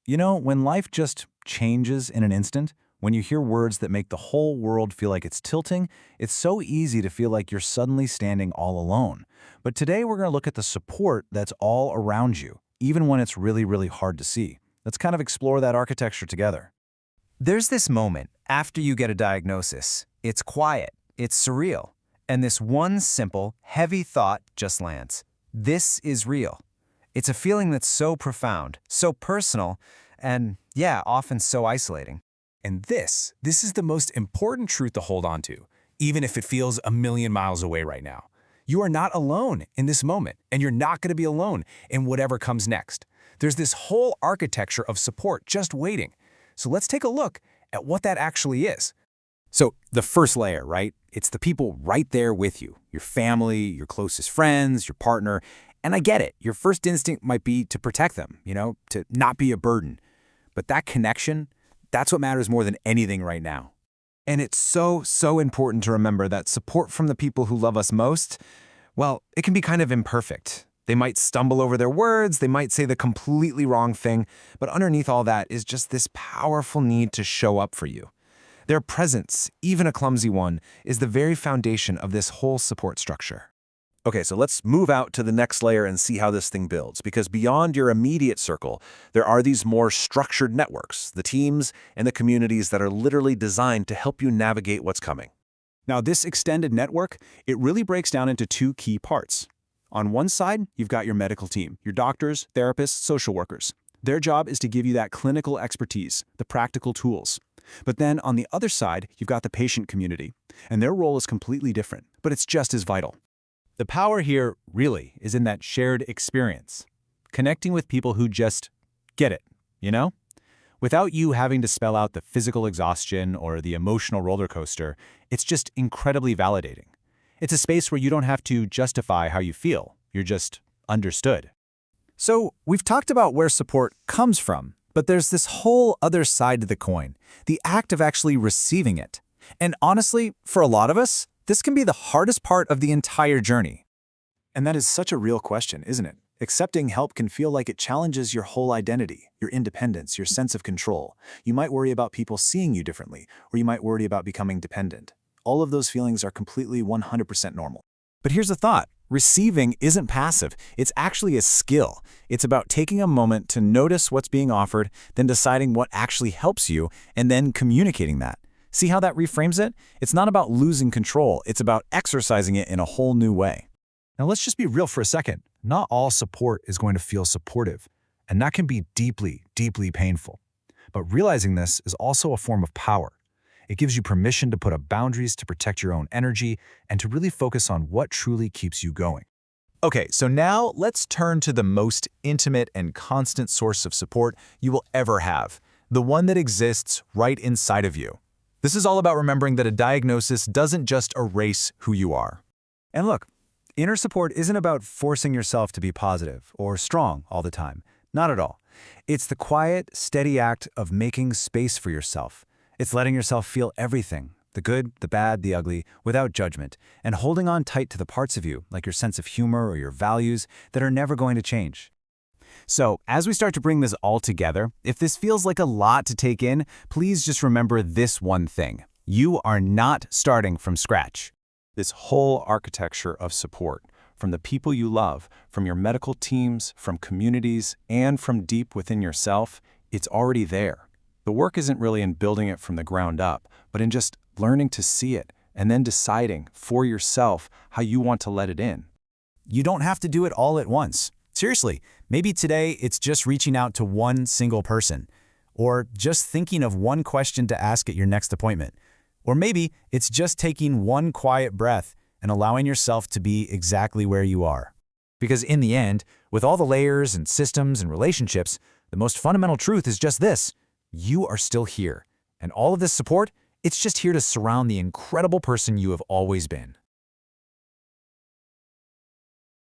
You know, when life just changes in an instant, when you hear words that make the whole world feel like it's tilting, it's so easy to feel like you're suddenly standing all alone. But today we're going to look at the support that's all around you, even when it's really, really hard to see. Let's kind of explore that architecture together. There's this moment after you get a diagnosis. It's quiet, it's surreal, and this one simple, heavy thought just lands. This is real. It's a feeling that's so profound, so personal, and yeah, often so isolating. And this is the most important truth to hold on to, even if it feels a million miles away right now. You are not alone in this moment, and you're not going to be alone in whatever comes next. There's this whole architecture of support just waiting. So let's take a look at what that actually is. So the first layer, right? It's the people right there with you, your family, your closest friends, your partner. And I get it. Your first instinct might be to protect them, to not be a burden. But that connection, that's what matters more than anything right now. And it's so important to remember that support from the people who love us most, well, it can be kind of imperfect. They might stumble over their words, they might say the completely wrong thing, but underneath all that is just this powerful need to show up for you. Their presence, even a clumsy one, is the very foundation of this whole support structure. Okay, so let's move out to the next layer and see how this thing builds, because beyond your immediate circle, there are these more structured networks, the teams and the communities that are literally designed to help you navigate what's coming. Now, this extended network, it really breaks down into two key parts. On one side, you've got your medical team, your doctors, therapists, social workers. Their job is to give you that clinical expertise, the practical tools. But then on the other side, you've got the patient community, and their role is completely different, but it's just as vital. The power here really is in that shared experience, connecting with people who just get it, Without you having to spell out the physical exhaustion or the emotional roller coaster, it's just incredibly validating. It's a space where you don't have to justify how you feel. You're just understood. So we've talked about where support comes from, but there's this whole other side to the coin, the act of actually receiving it. And honestly, for a lot of us, this can be the hardest part of the entire journey. And that is such a real question, isn't it? Accepting help can feel like it challenges your whole identity, your independence, your sense of control. You might worry about people seeing you differently, or you might worry about becoming dependent. All of those feelings are completely 100% normal. But here's the thought. Receiving isn't passive. It's actually a skill. It's about taking a moment to notice what's being offered, then deciding what actually helps you, and then communicating that. See how that reframes it? It's not about losing control. It's about exercising it in a whole new way. Now let's just be real for a second. Not all support is going to feel supportive, and that can be deeply, deeply painful. But realizing this is also a form of power. It gives you permission to put up boundaries to protect your own energy and to really focus on what truly keeps you going. Okay, so now let's turn to the most intimate and constant source of support you will ever have, the one that exists right inside of you. This is all about remembering that a diagnosis doesn't just erase who you are. And look, inner support isn't about forcing yourself to be positive or strong all the time. Not at all. It's the quiet, steady act of making space for yourself. It's letting yourself feel everything, the good, the bad, the ugly, without judgment, and holding on tight to the parts of you, like your sense of humor or your values, that are never going to change. So, as we start to bring this all together, if this feels like a lot to take in, please just remember this one thing. You are not starting from scratch. This whole architecture of support, from the people you love, from your medical teams, from communities, and from deep within yourself, it's already there. The work isn't really in building it from the ground up, but in just learning to see it and then deciding for yourself how you want to let it in. You don't have to do it all at once. Seriously, maybe today it's just reaching out to one single person, or just thinking of one question to ask at your next appointment. Or maybe it's just taking one quiet breath and allowing yourself to be exactly where you are. Because in the end, with all the layers and systems and relationships, the most fundamental truth is just this: you are still here. And all of this support, it's just here to surround the incredible person you have always been.